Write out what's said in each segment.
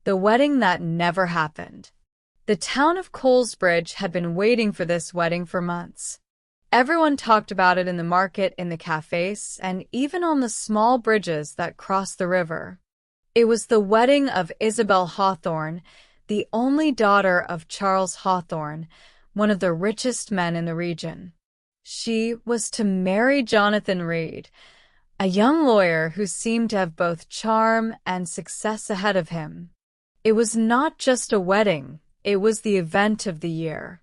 the wedding that never happened. The town of Colesbridge had been waiting for this wedding for months. Everyone talked about it in the market, in the cafes, and even on the small bridges that crossed the river. It was the wedding of Isabelle Hawthorne, the only daughter of Charles Hawthorne, one of the richest men in the region. She was to marry Jonathan Reid, a young lawyer who seemed to have both charm and success ahead of him. It was not just a wedding, it was the event of the year.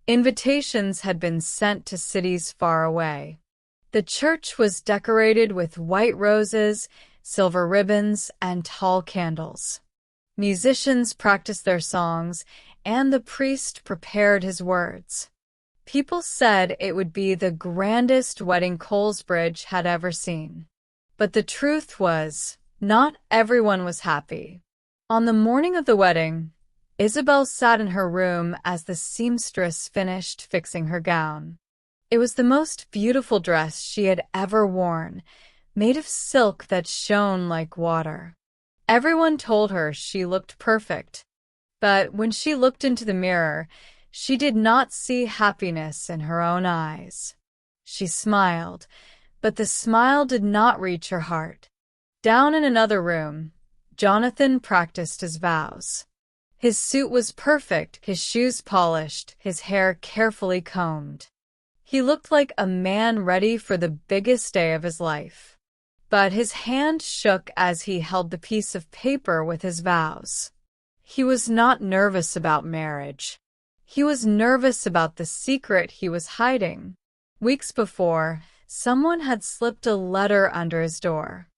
Invitations had been sent to cities far away. The church was decorated with white roses, silver ribbons, and tall candles. Musicians practiced their songs, and the priest prepared his words. People said it would be the grandest wedding Colesbridge had ever seen. But the truth was, not everyone was happy. On the morning of the wedding, Isabelle sat in her room as the seamstress finished fixing her gown. It was the most beautiful dress she had ever worn, made of silk that shone like water. Everyone told her she looked perfect, but when she looked into the mirror, she did not see happiness in her own eyes. She smiled, but the smile did not reach her heart. Down in another room, Jonathan practiced his vows. His suit was perfect, his shoes polished, his hair carefully combed. He looked like a man ready for the biggest day of his life. But his hand shook as he held the piece of paper with his vows. He was not nervous about marriage. He was nervous about the secret he was hiding. Weeks before, someone had slipped a letter under his door.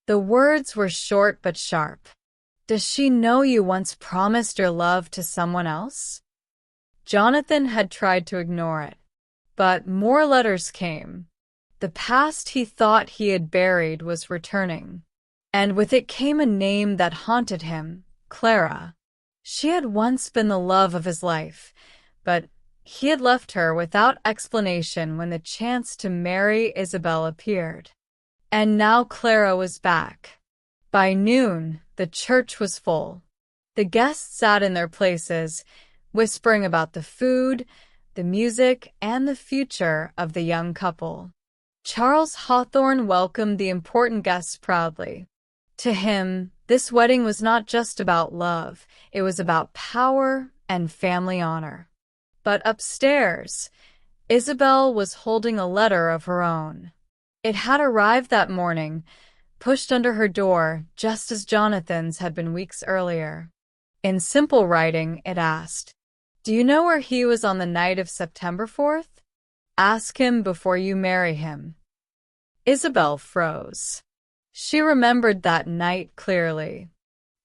The words were short but sharp. "Does she know you once promised your love to someone else?" Jonathan had tried to ignore it, but more letters came. The past he thought he had buried was returning, and with it came a name that haunted him, Clara. She had once been the love of his life, but he had left her without explanation when the chance to marry Isabelle appeared. And now Clara was back. By noon, the church was full. The guests sat in their places, whispering about the food, the music, and the future of the young couple. Charles Hawthorne welcomed the important guests proudly. To him, this wedding was not just about love, it was about power and family honor. But upstairs, Isabelle was holding a letter of her own. It had arrived that morning, pushed under her door just as Jonathan's had been weeks earlier. In simple writing, it asked, "Do you know where he was on the night of September 4th? Ask him before you marry him." Isabelle froze. She remembered that night clearly.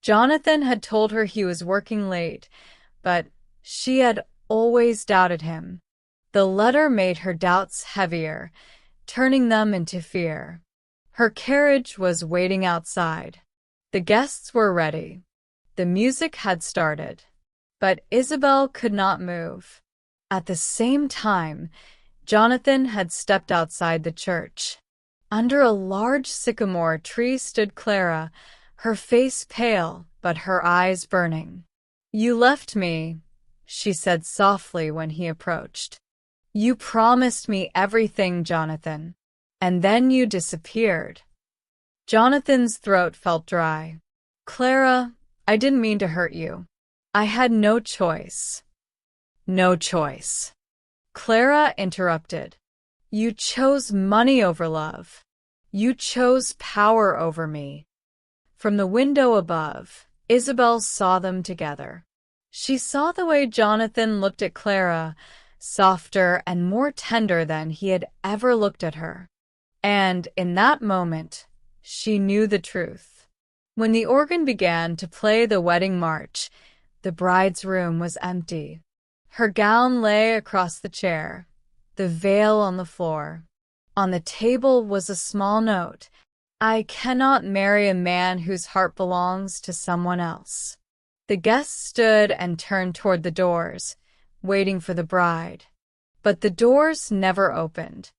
Jonathan had told her he was working late, but she had always doubted him. The letter made her doubts heavier, turning them into fear. Her carriage was waiting outside. The guests were ready. The music had started, but Isabelle could not move. At the same time, Jonathan had stepped outside the church. Under a large sycamore tree stood Clara, her face pale but her eyes burning. "You left me," she said softly when he approached. "You promised me everything, Jonathan, and then you disappeared." Jonathan's throat felt dry. "Clara, I didn't mean to hurt you. I had no choice." "No choice," Clara interrupted. "You chose money over love. You chose power over me." From the window above, Isabelle saw them together. She saw the way Jonathan looked at Clara, softer and more tender than he had ever looked at her. And in that moment, she knew the truth. When the organ began to play the wedding march, the bride's room was empty. Her gown lay across the chair, the veil on the floor. On the table was a small note, "I cannot marry a man whose heart belongs to someone else." The guests stood and turned toward the doors, waiting for the bride. But the doors never opened.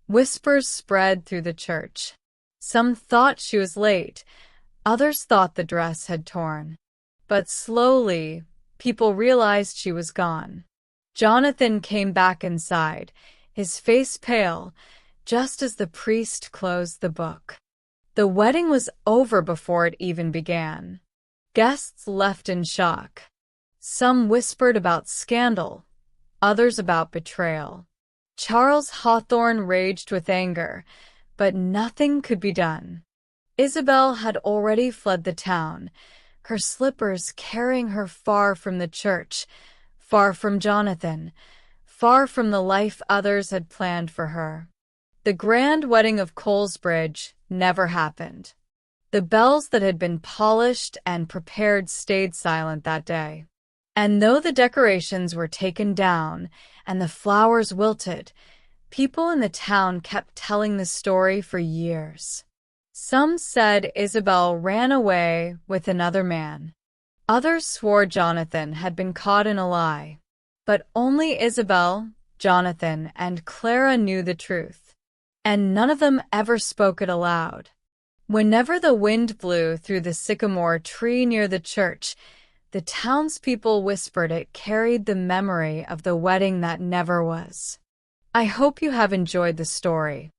Whispers spread through the church. Some thought she was late, others thought the dress had torn. But slowly, people realized she was gone. Jonathan came back inside, his face pale, just as the priest closed the book. The wedding was over before it even began. Guests left in shock. Some whispered about scandal, others about betrayal. Charles Hawthorne raged with anger, but nothing could be done. Isabelle had already fled the town, her slippers carrying her far from the church, far from Jonathan, far from the life others had planned for her. The grand wedding of Colesbridge never happened. The bells that had been polished and prepared stayed silent that day. And though the decorations were taken down and the flowers wilted, people in the town kept telling the story for years. Some said Isabelle ran away with another man. Others swore Jonathan had been caught in a lie. But only Isabelle, Jonathan, and Clara knew the truth. And none of them ever spoke it aloud. Whenever the wind blew through the sycamore tree near the church, the townspeople whispered it carried the memory of the wedding that never was. I hope you have enjoyed the story.